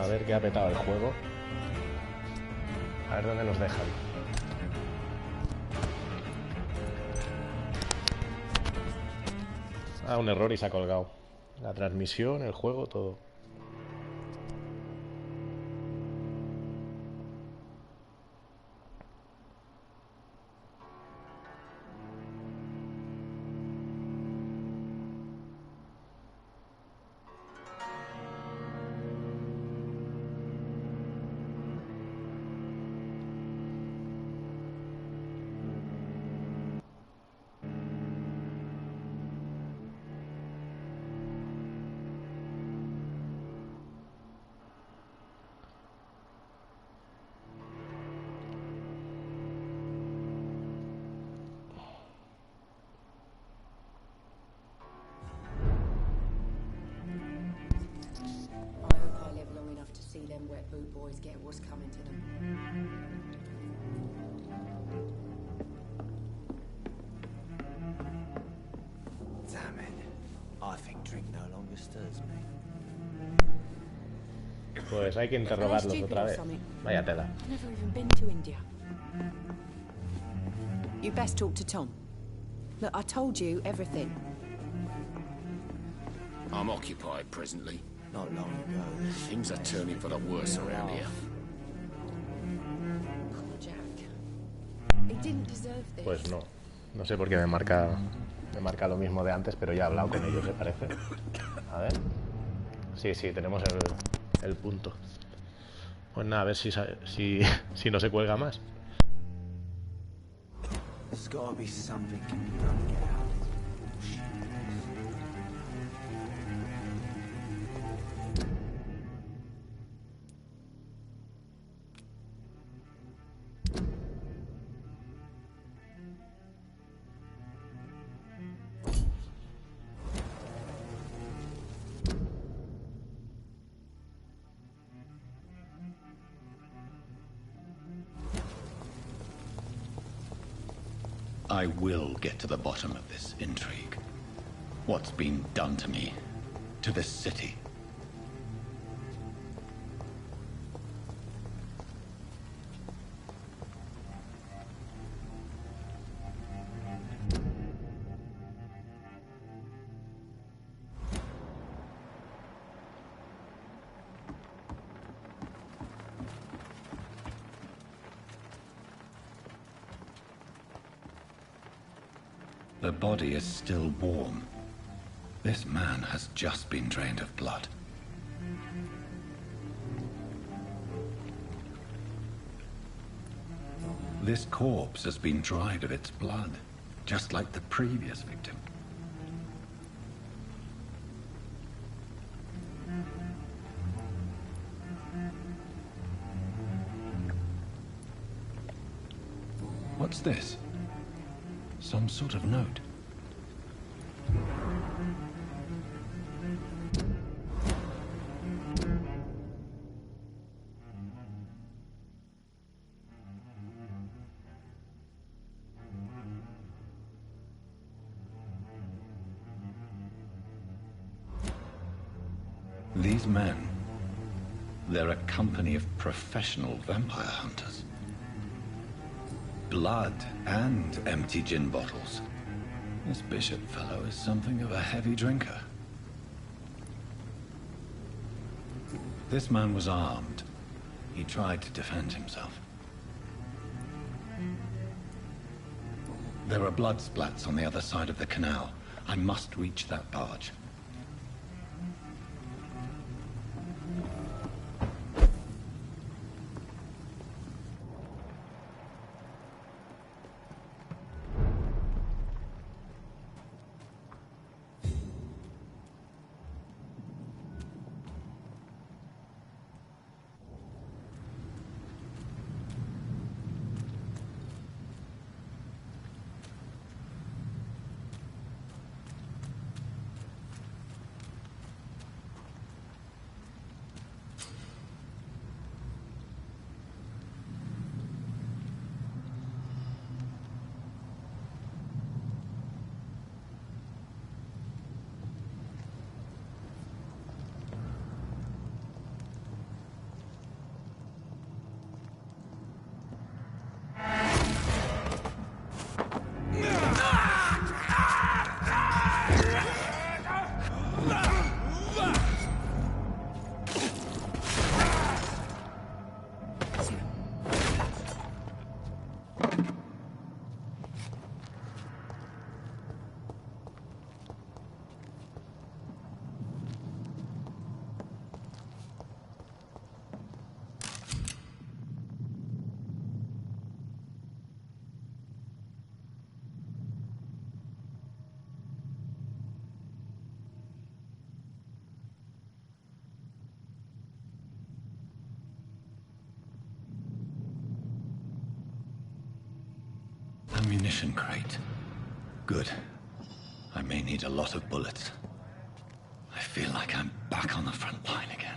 A ver qué ha petado el juego. A ver dónde nos dejan. Ah, un error y se ha colgado. La transmisión, el juego, todo. Pues hay que interrogarlos otra vez. Vaya tela. You best talk to Tom. Look, I told you everything. I'm occupied presently. Not long ago. Things are turning for the worse around here. Poor Jack. He didn't deserve this. Pues no. No sé por qué me marca lo mismo de antes, pero ya he hablado con ellos, ¿me parece? A ver. Sí, tenemos el punto. Pues nada, a ver si no se cuelga más. There's gotta be something can be done to get out. I will get to the bottom of this intrigue. What's been done to me, to this city. The body is still warm. This man has just been drained of blood. This corpse has been dried of its blood, just like the previous victim. What's this? Some sort of note. These men, they're a company of professional vampire hunters. Blood and empty gin bottles. This Bishop fellow is something of a heavy drinker. This man was armed. He tried to defend himself. There are blood splats on the other side of the canal. I must reach that barge. ammunition crate. Good. I may need a lot of bullets. I feel like I'm back on the front line again.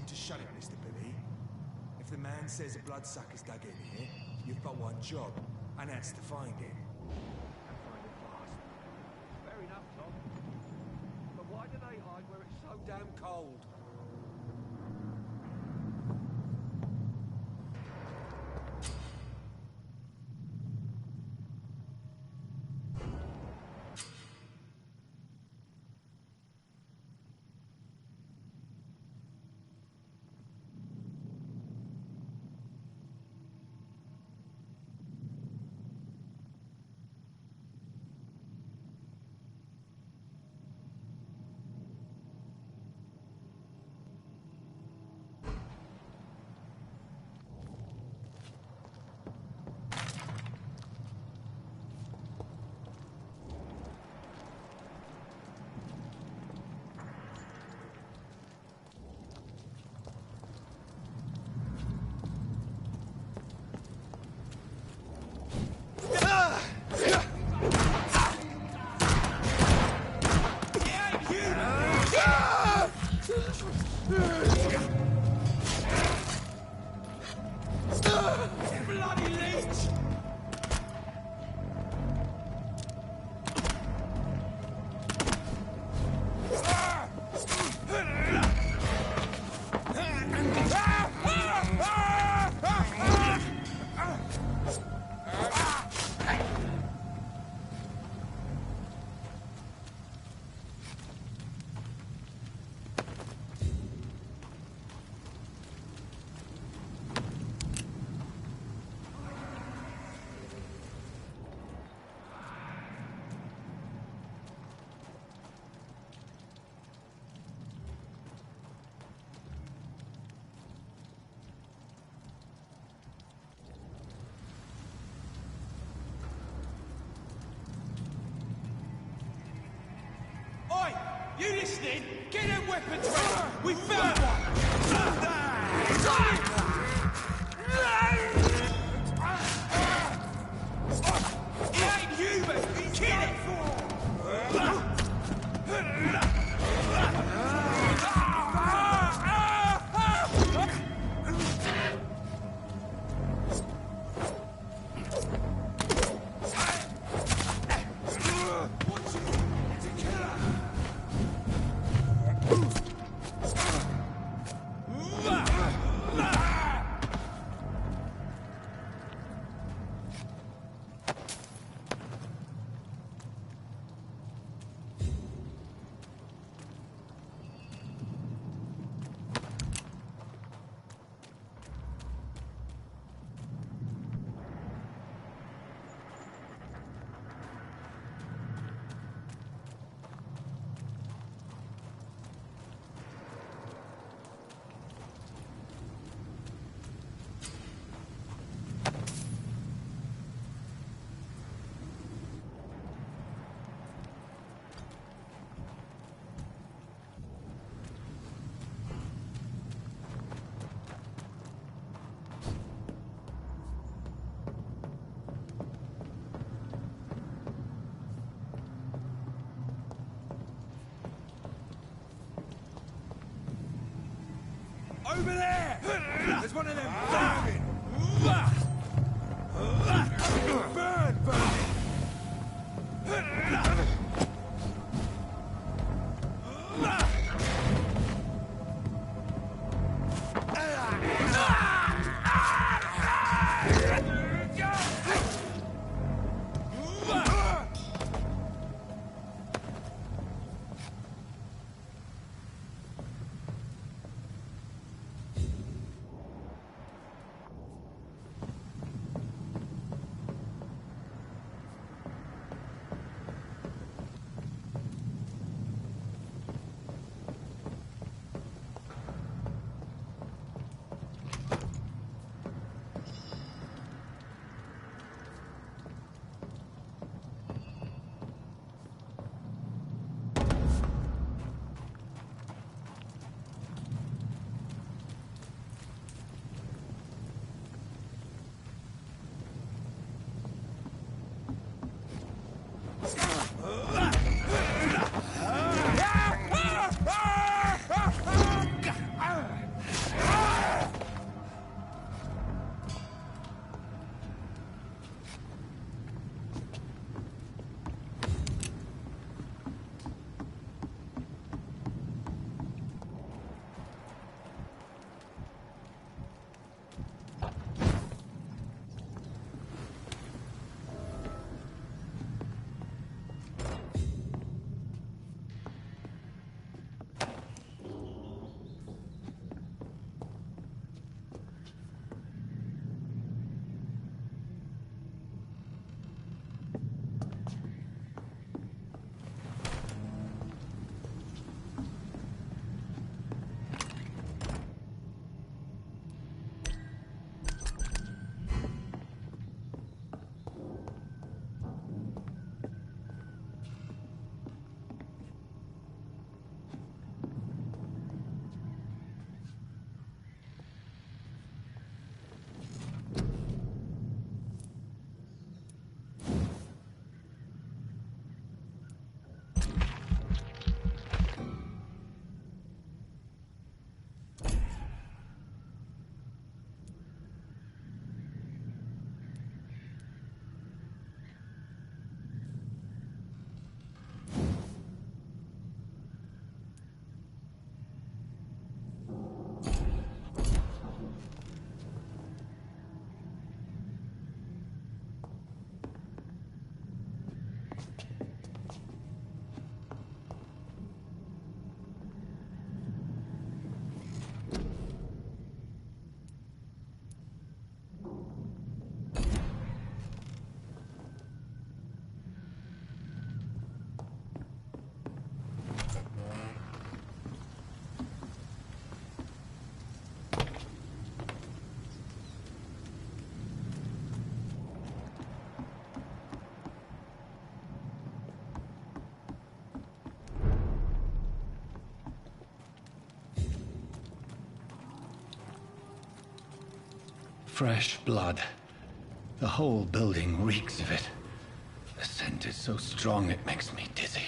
To shut it, Mr. Billy. If the man says a bloodsucker's dug in here, you've got one job, and that's to find it. And find it fast. Fair enough, Tom. But why do they hide where it's so damn cold? You listening? Get them weapons ready! We found one! He ain't human! Kill it! Over there! There's one of them burning! Burn, burn! fresh blood. The whole building reeks of it. The scent is so strong it makes me dizzy.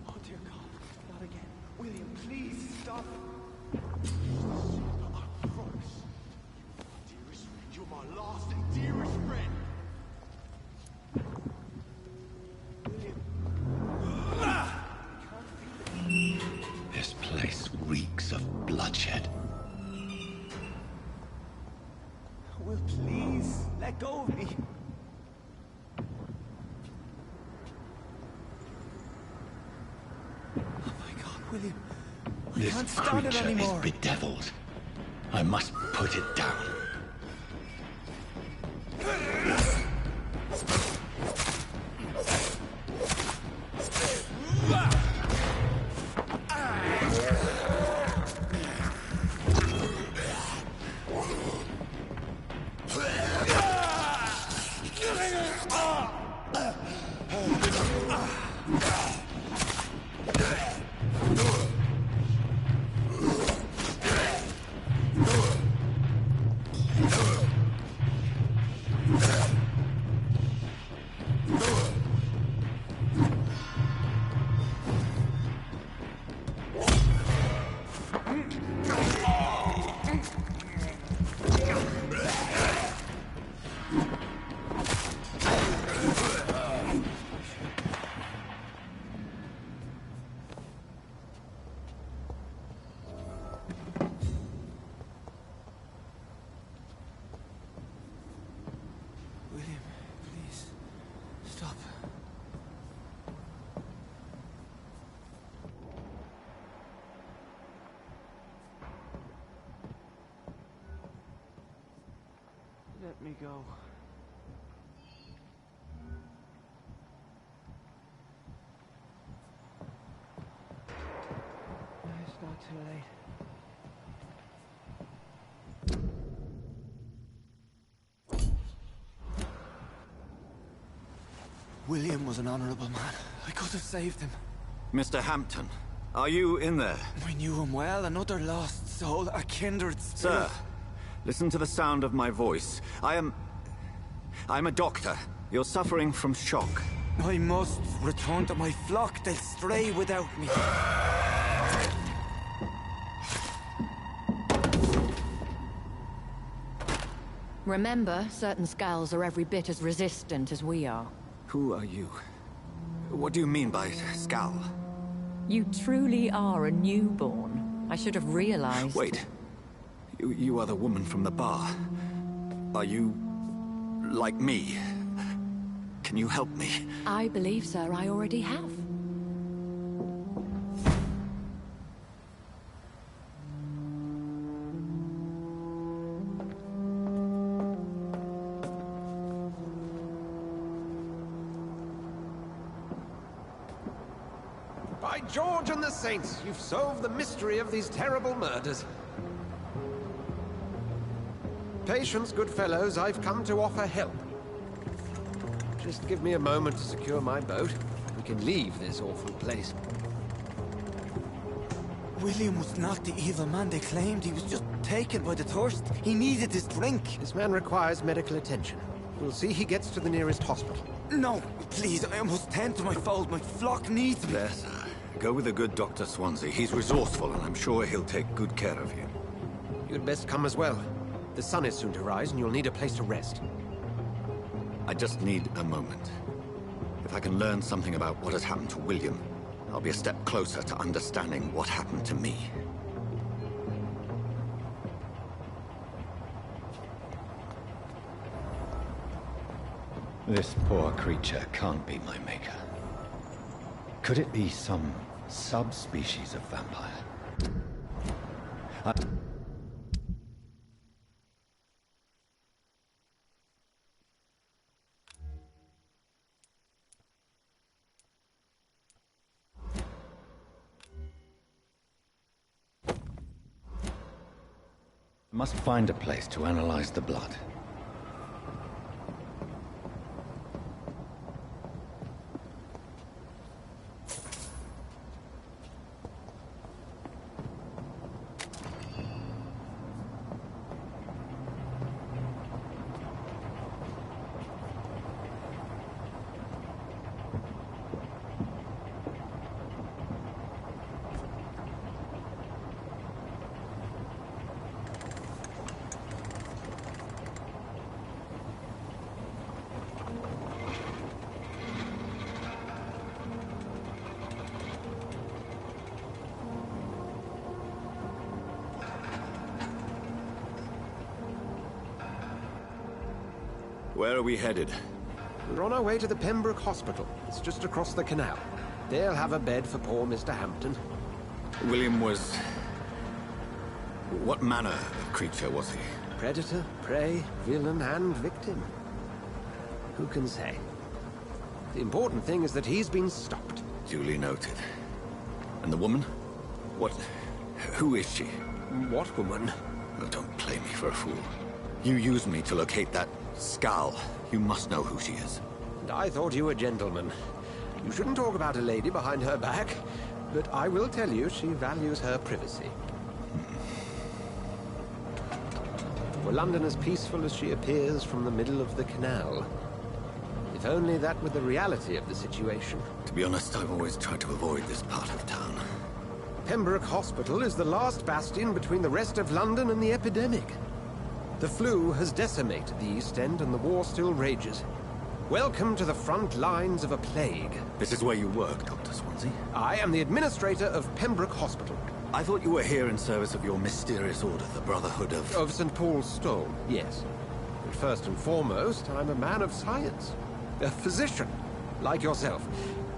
Oh dear God, not again. William, please stop. I promise. Dearest friend, you're my last and dearest friend. This place reeks of bloodshed. Will, please, let go of me. Oh my God, William. I This can't stand it creature is anymore. bedeviled. I must put it down. William, please, stop. Let me go. It's not too late. William was an honorable man. I could have saved him. Mr. Hampton, are you in there? I knew him well, another lost soul, a kindred spirit. Sir, listen to the sound of my voice. I'm a doctor. You're suffering from shock. I must return to my flock. They'll stray without me. Remember, certain skulls are every bit as resistant as we are. Who are you? What do you mean by Scal? You truly are a newborn. I should have realized. Wait. You are the woman from the bar. Are you... like me? Can you help me? I believe, sir, I already have. By George and the Saints, you've solved the mystery of these terrible murders. Patience, good fellows, I've come to offer help. Just give me a moment to secure my boat. We can leave this awful place. William was not the evil man they claimed. He was just taken by the thirst. He needed his drink. This man requires medical attention. We'll see he gets to the nearest hospital. No, please, I must tend to my fold. My flock needs me. There, sir. Go with the good Dr. Swansea. He's resourceful, and I'm sure he'll take good care of you. You'd best come as well. The sun is soon to rise, and you'll need a place to rest. I just need a moment. If I can learn something about what has happened to William, I'll be a step closer to understanding what happened to me. This poor creature can't be my maker. Could it be some subspecies of vampire? I must find a place to analyze the blood. Where are we headed? We're on our way to the Pembroke Hospital. It's just across the canal. They'll have a bed for poor Mr. Hampton. William was... What manner of creature was he? Predator, prey, villain, and victim. Who can say? The important thing is that he's been stopped. Duly noted. And the woman? What... Who is she? What woman? Oh, don't play me for a fool. You used me to locate that skull. You must know who she is. And I thought you a gentleman. You shouldn't talk about a lady behind her back, but I will tell you she values her privacy. Were London as peaceful as she appears from the middle of the canal? If only that were the reality of the situation. To be honest, I've always tried to avoid this part of town. Pembroke Hospital is the last bastion between the rest of London and the epidemic. The flu has decimated the East End and the war still rages. Welcome to the front lines of a plague. This is where you work, Dr. Swansea? I am the administrator of Pembroke Hospital. I thought you were here in service of your mysterious order, the Brotherhood of... Of St. Paul's Stone, yes. But first and foremost, I'm a man of science. A physician, like yourself,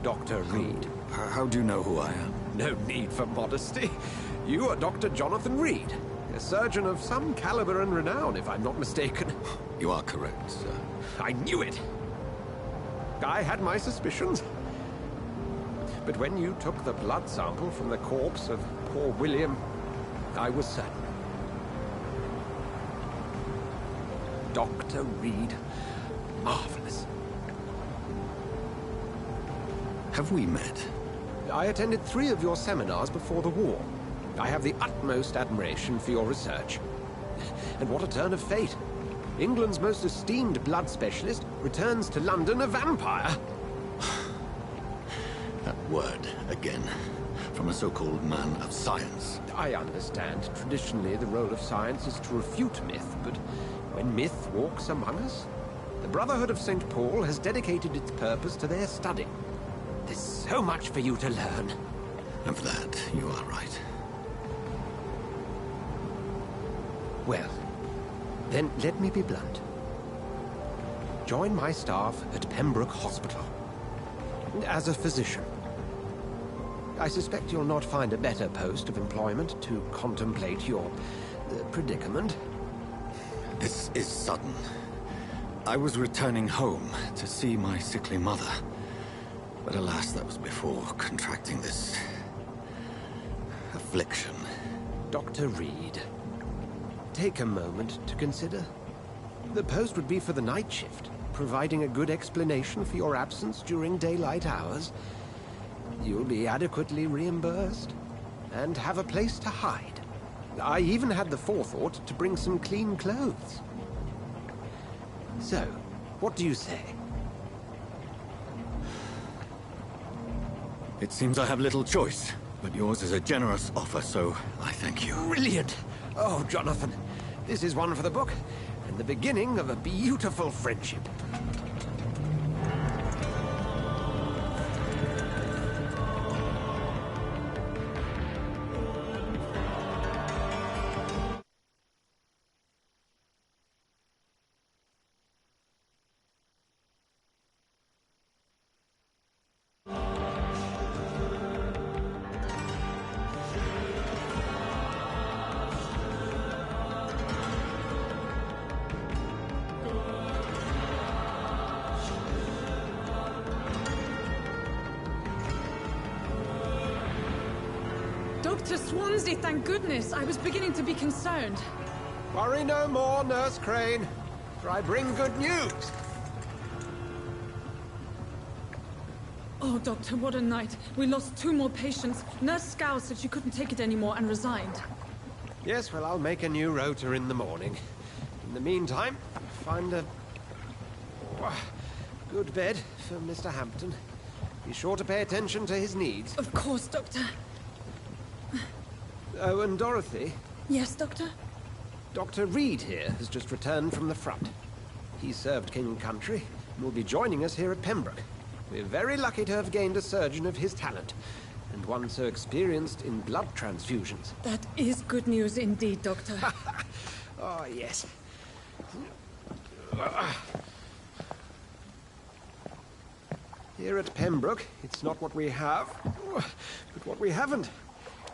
Dr. Reed. How do you know who I am? No need for modesty. You are Dr. Jonathan Reed, a surgeon of some caliber and renown, if I'm not mistaken. You are correct, sir. I knew it! I had my suspicions. But when you took the blood sample from the corpse of poor William, I was certain. Dr. Reed. Marvelous. Have we met? I attended 3 of your seminars before the war. I have the utmost admiration for your research. And what a turn of fate. England's most esteemed blood specialist returns to London a vampire. That word, again. From a so-called man of science. I understand. Traditionally, the role of science is to refute myth, but when myth walks among us, the Brotherhood of St. Paul has dedicated its purpose to their study. There's so much for you to learn. Of that, you are right. Well, then let me be blunt. Join my staff at Pembroke Hospital. As a physician. I suspect you'll not find a better post of employment to contemplate your predicament. This is sudden. I was returning home to see my sickly mother. But alas, that was before contracting this... affliction. Dr. Reed, take a moment to consider. The post would be for the night shift, providing a good explanation for your absence during daylight hours. You'll be adequately reimbursed, and have a place to hide. I even had the forethought to bring some clean clothes. So, what do you say? It seems I have little choice, but yours is a generous offer, so I thank you. Brilliant! Oh, Jonathan, this is one for the book, and the beginning of a beautiful friendship. Dr. Swansea, thank goodness. I was beginning to be concerned. Worry no more, Nurse Crane, for I bring good news. Oh, Doctor, what a night. We lost 2 more patients. Nurse Scow said she couldn't take it anymore and resigned. Yes, well, I'll make a new rota in the morning. In the meantime, find a good bed for Mr. Hampton. Be sure to pay attention to his needs. Of course, Doctor. Oh, and Dorothy? Yes, Doctor? Dr. Reed here has just returned from the front. He served King and Country and will be joining us here at Pembroke. We're very lucky to have gained a surgeon of his talent, and one so experienced in blood transfusions. That is good news indeed, Doctor. Oh, yes. Here at Pembroke, it's not what we have, but what we haven't.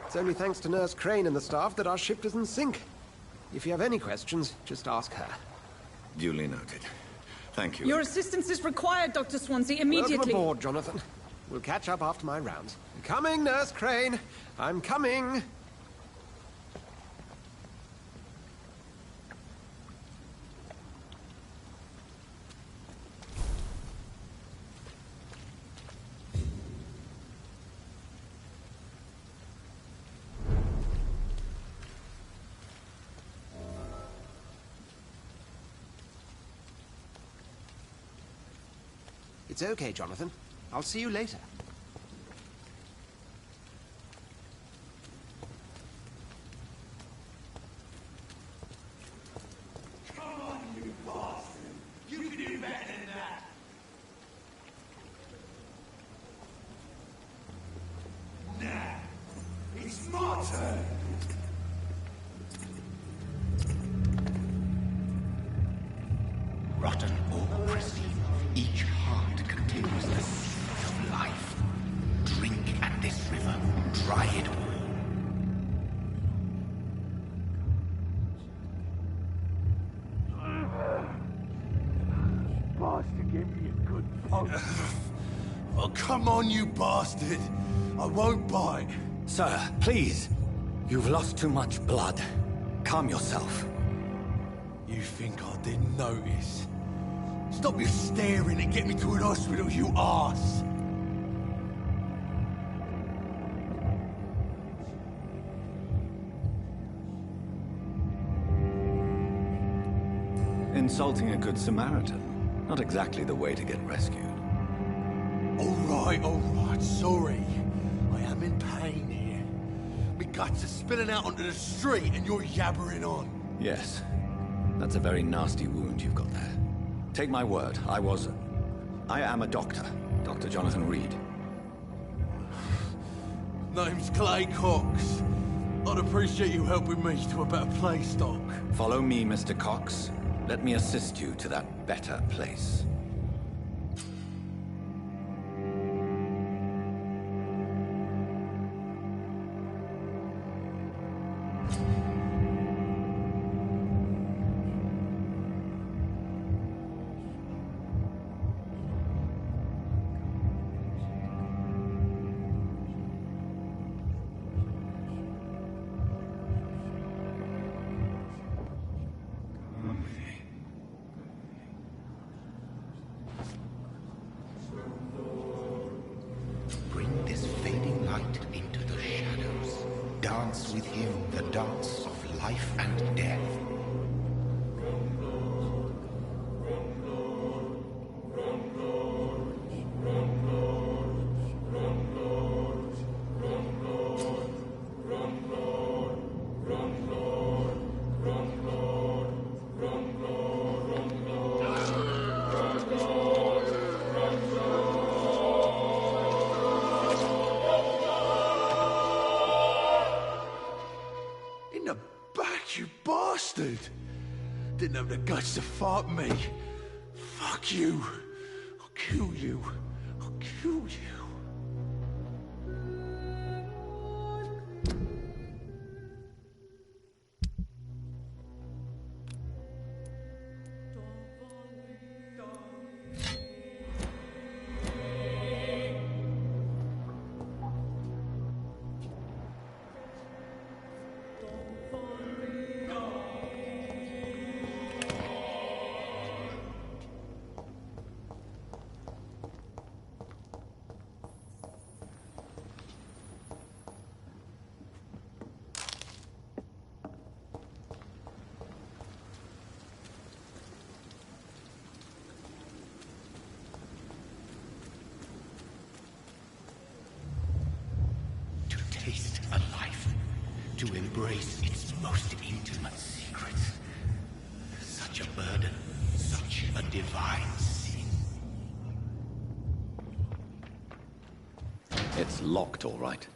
It's only thanks to Nurse Crane and the staff that our ship doesn't sink. If you have any questions, just ask her. Duly noted. Thank you. Your assistance is required, Dr. Swansea, immediately. Welcome aboard, Jonathan. We'll catch up after my rounds. Coming, Nurse Crane. I'm coming. It's okay, Jonathan. I'll see you later. Come on, you bastard! You can do better than that! Nah, it's my turn! Rotten or pristine, each heart contains the seed of life. Drink at this river, dry it all. Bastard, give me a good poke. Oh, come on, you bastard! I won't bite. Sir, please. You've lost too much blood. Calm yourself. You think I didn't notice? Stop your staring and get me to an hospital, you arse! Insulting a good Samaritan. Not exactly the way to get rescued. All right, sorry. I am in pain here. My guts are spilling out onto the street and you're yabbering on. Yes. That's a very nasty wound you've got there. Take my word, I am a doctor. Dr. Jonathan Reed. Name's Clay Cox. I'd appreciate you helping me to a better place, Doc. Follow me, Mr. Cox. Let me assist you to that better place. Bring this fading light into the shadows. Dance with him the dance of life and death. In the back, you bastard! Didn't have the guts to fight me. Fuck you. I'll kill you. I'll kill you. embrace its most intimate secrets. Such a burden, such a divine sin. It's locked, all right.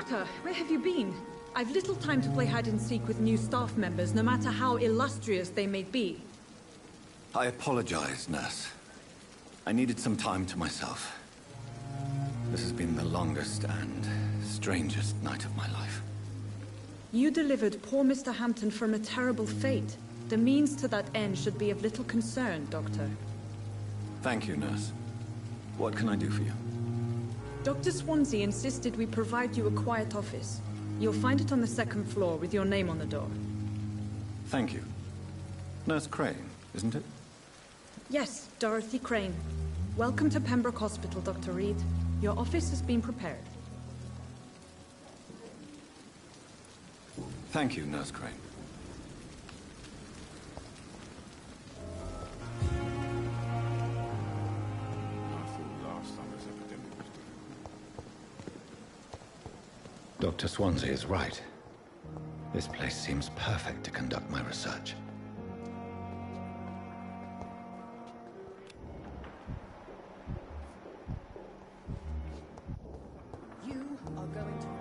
Doctor, where have you been? I've little time to play hide-and-seek with new staff members, no matter how illustrious they may be. I apologize, nurse. I needed some time to myself. This has been the longest and strangest night of my life. You delivered poor Mr. Hampton from a terrible fate. The means to that end should be of little concern, Doctor. Thank you, nurse. What can I do for you? Dr. Swansea insisted we provide you a quiet office. You'll find it on the second floor with your name on the door. Thank you. Nurse Crane, isn't it? Yes, Dorothy Crane. Welcome to Pembroke Hospital, Dr. Reed. Your office has been prepared. Thank you, Nurse Crane. Dr. Swansea is right. This place seems perfect to conduct my research. You are going to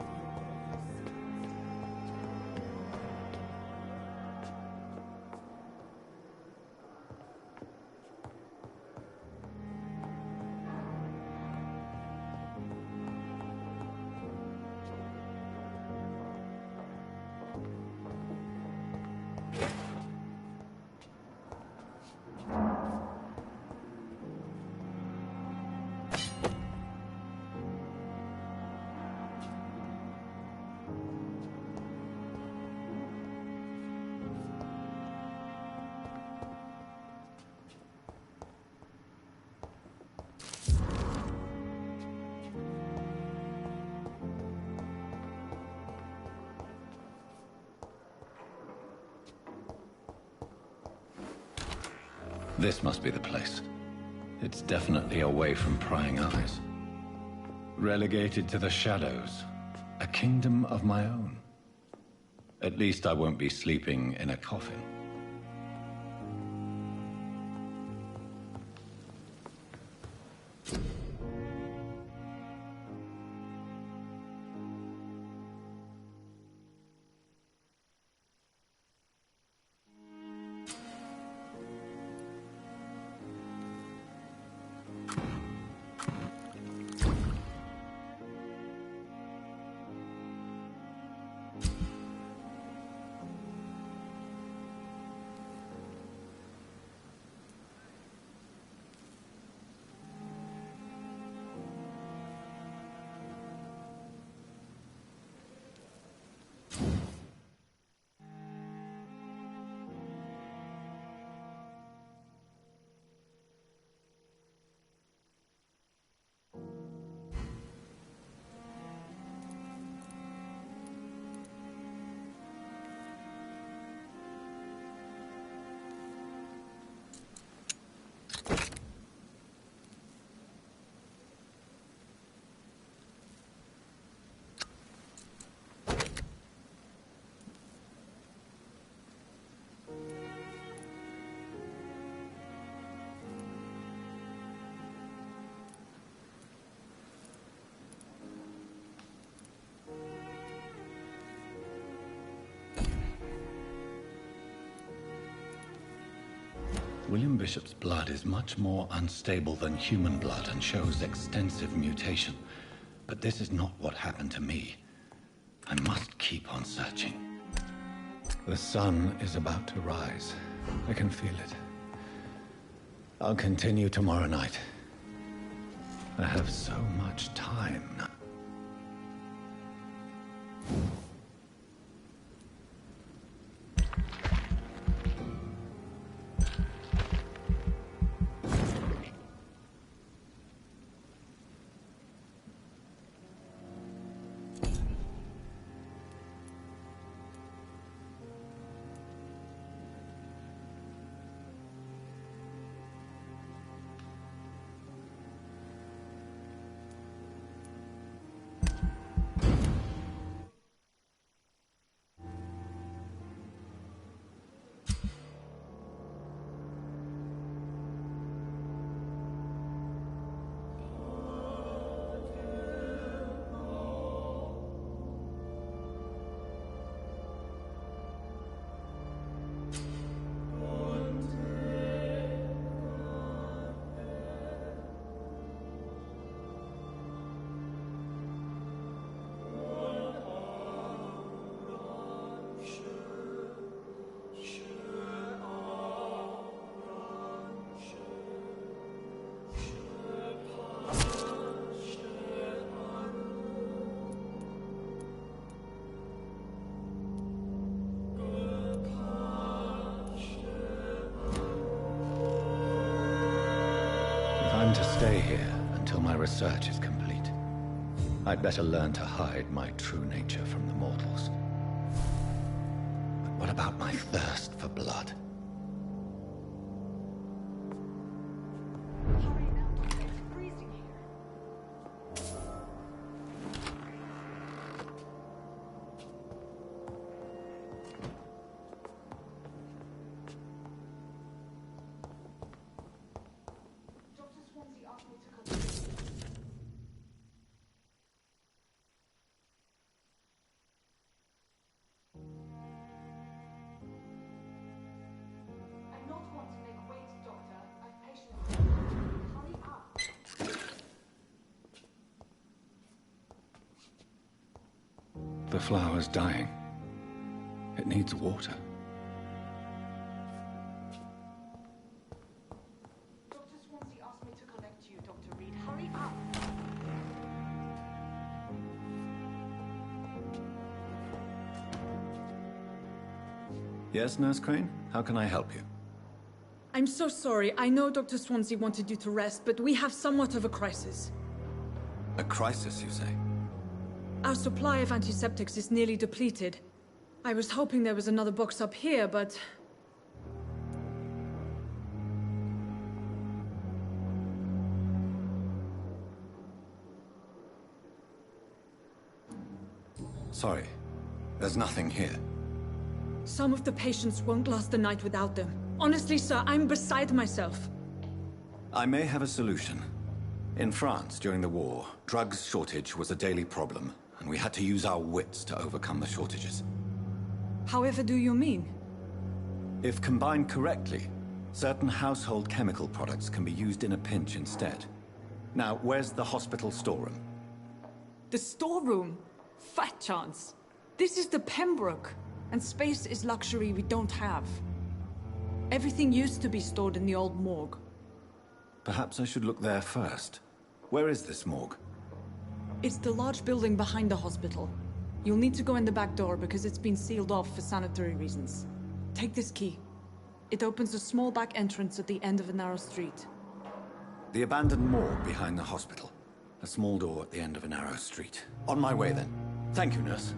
This must be the place. It's definitely away from prying eyes. Relegated to the shadows. A kingdom of my own. At least I won't be sleeping in a coffin. William Bishop's blood is much more unstable than human blood and shows extensive mutation. But this is not what happened to me. I must keep on searching. The sun is about to rise. I can feel it. I'll continue tomorrow night. I have so much time now. To stay here until my research is complete. I'd better learn to hide my true nature from the mortals. But what about my thirst for blood? Hurry now, Doctor. It's freezing here. The flower's dying. It needs water. Dr. Swansea asked me to collect you, Dr. Reed. Hurry up! Yes, Nurse Crane? How can I help you? I'm so sorry. I know Dr. Swansea wanted you to rest, but we have somewhat of a crisis. A crisis, you say? Our supply of antiseptics is nearly depleted. I was hoping there was another box up here, but... Sorry. There's nothing here. Some of the patients won't last the night without them. Honestly, sir, I'm beside myself. I may have a solution. In France, during the war, drugs shortage was a daily problem, and we had to use our wits to overcome the shortages. However do you mean? If combined correctly, certain household chemical products can be used in a pinch instead. Now, where's the hospital storeroom? The storeroom? Fat chance. This is the Pembroke, and space is luxury we don't have. Everything used to be stored in the old morgue. Perhaps I should look there first. Where is this morgue? It's the large building behind the hospital. You'll need to go in the back door because it's been sealed off for sanitary reasons. Take this key. It opens a small back entrance at the end of a narrow street. The abandoned morgue behind the hospital. A small door at the end of a narrow street. On my way then. Thank you, nurse.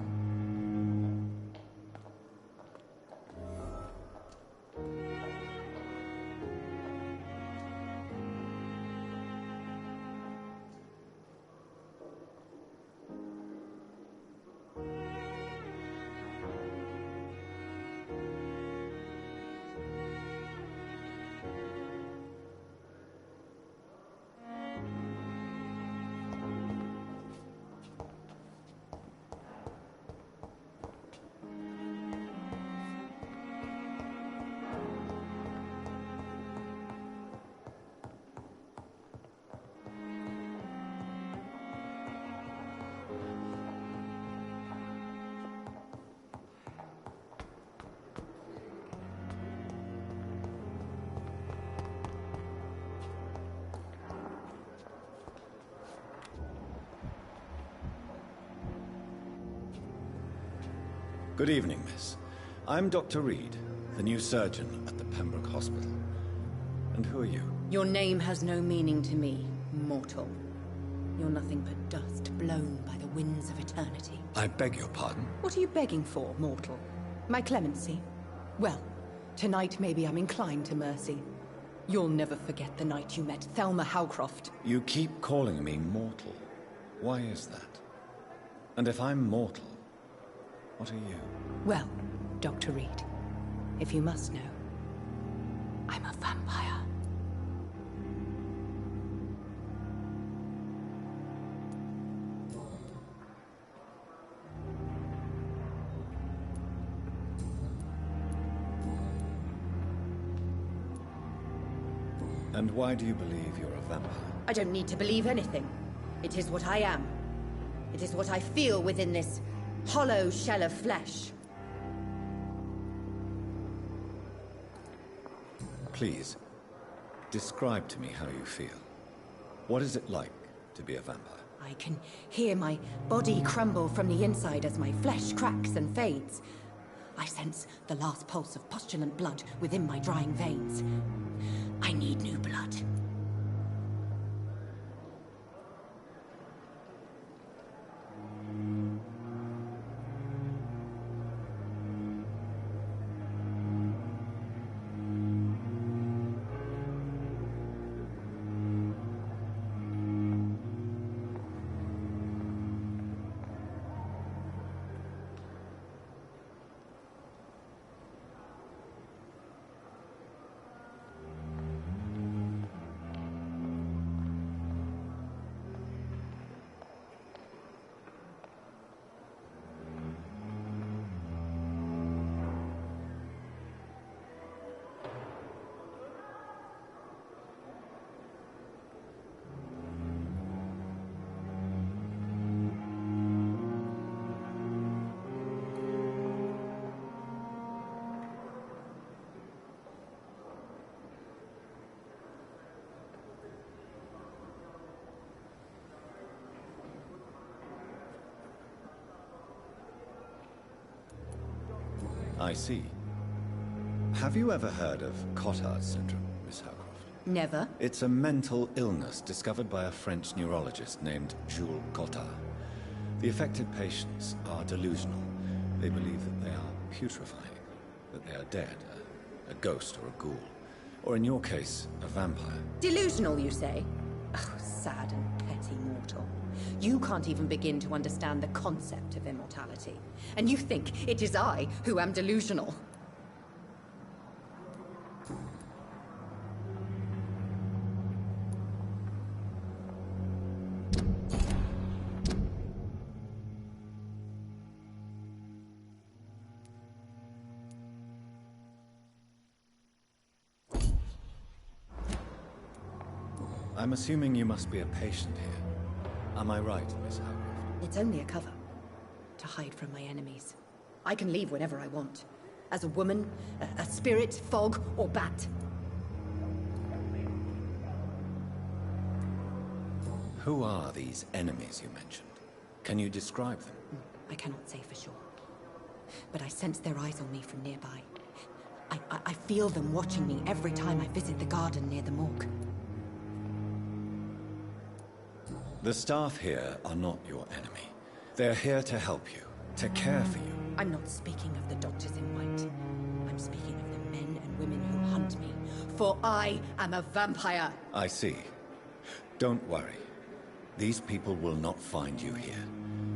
Good evening, miss. I'm Dr. Reed, the new surgeon at the Pembroke Hospital. And who are you? Your name has no meaning to me, mortal. You're nothing but dust blown by the winds of eternity. I beg your pardon? What are you begging for, mortal? My clemency? Well, tonight maybe I'm inclined to mercy. You'll never forget the night you met Thelma Howcroft. You keep calling me mortal. Why is that? And if I'm mortal, what are you? Well, Dr. Reed, if you must know, I'm a vampire. And why do you believe you're a vampire? I don't need to believe anything. It is what I am. It is what I feel within this hollow shell of flesh. Please, describe to me how you feel. What is it like to be a vampire? I can hear my body crumble from the inside as my flesh cracks and fades. I sense the last pulse of postulant blood within my drying veins. I need new blood. I see. Have you ever heard of Cotard syndrome, Miss Howcroft? Never. It's a mental illness discovered by a French neurologist named Jules Cotard. The affected patients are delusional. They believe that they are putrefying, that they are dead, a ghost or a ghoul. Or in your case, a vampire. Delusional, you say? Oh, sad and petty mortal. You can't even begin to understand the concept of immortality. And you think it is I who am delusional. I'm assuming you must be a patient here. Am I right, Miss Howcroft? It's only a cover. To hide from my enemies. I can leave whenever I want. As a woman, a spirit, fog, or bat. Who are these enemies you mentioned? Can you describe them? I cannot say for sure. But I sense their eyes on me from nearby. I feel them watching me every time I visit the garden near the morgue. The staff here are not your enemy. They're here to help you, to care for you. I'm not speaking of the doctors in white. I'm speaking of the men and women who hunt me. For I am a vampire. I see. Don't worry. These people will not find you here.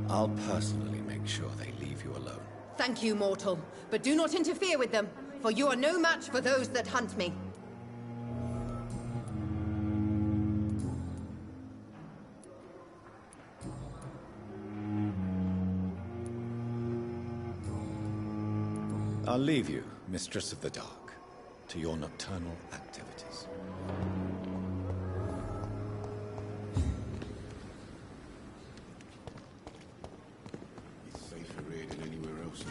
I'll personally make sure they leave you alone. Thank you, mortal. But do not interfere with them, for you are no match for those that hunt me. I'll leave you, Mistress of the Dark, to your nocturnal activities. It's safer here than anywhere else.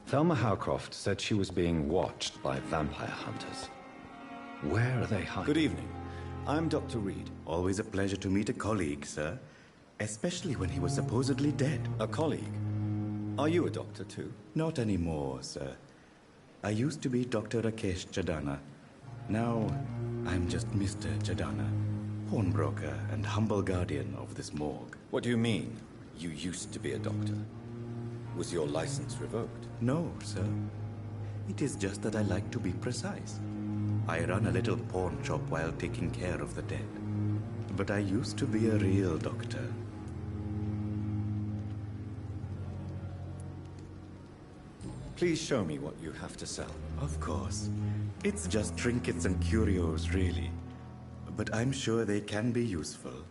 Thelma Howcroft said she was being watched by vampire hunters. Where are they hiding? Good evening. I'm Dr. Reed. Always a pleasure to meet a colleague, sir. Especially when he was supposedly dead. A colleague? Are you a doctor too? Not anymore, sir. I used to be Dr. Rakesh Chadana. Now, I'm just Mr. Chadana, pawnbroker and humble guardian of this morgue. What do you mean, you used to be a doctor? Was your license revoked? No, sir. It is just that I like to be precise. I run a little pawn shop while taking care of the dead. But I used to be a real doctor. Please show me what you have to sell. Of course. It's just trinkets and curios, really. But I'm sure they can be useful.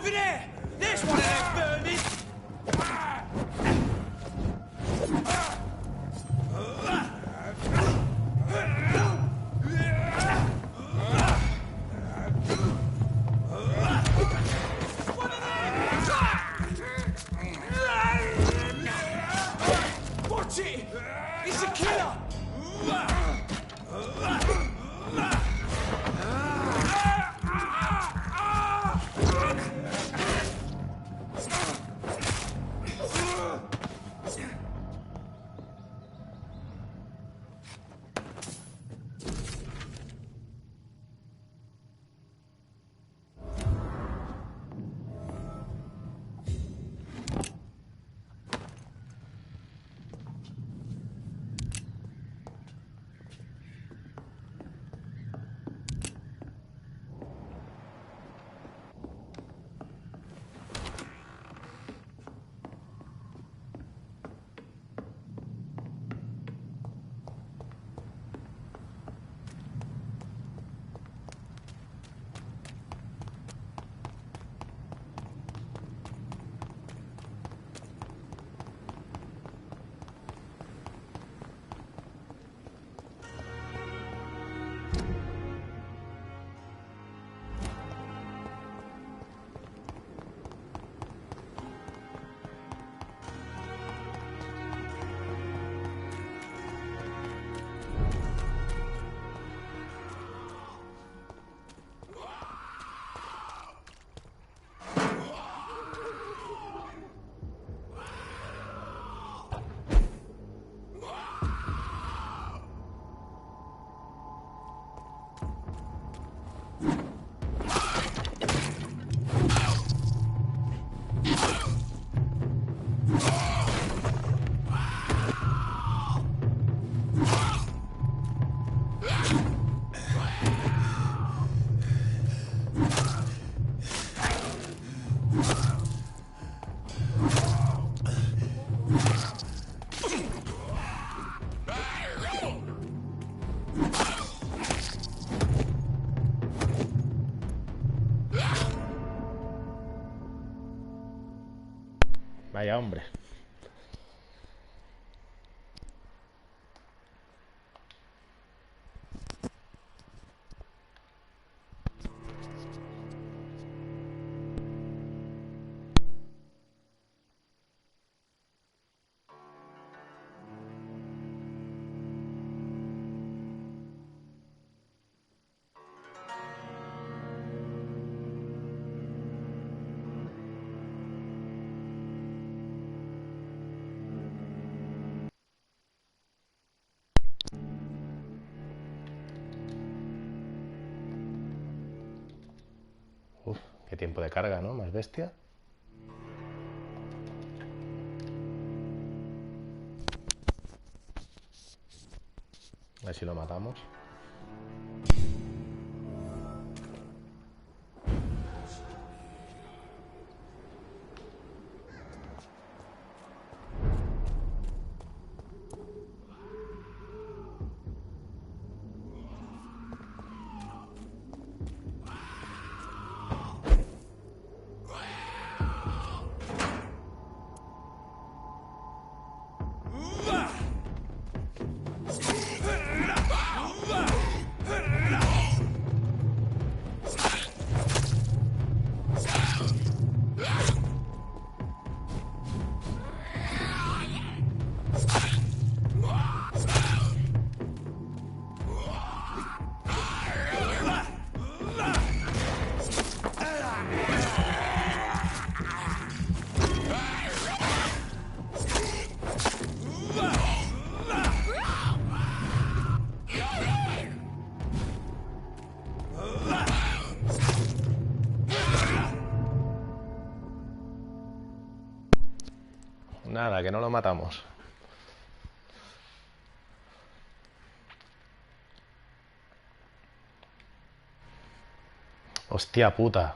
Over there! There's one of them vermin! Watch it! It's a killer! Vaya hombre. Uf, qué tiempo de carga, ¿no? Más bestia. A ver si lo matamos. Nada, que no lo matamos. Hostia puta.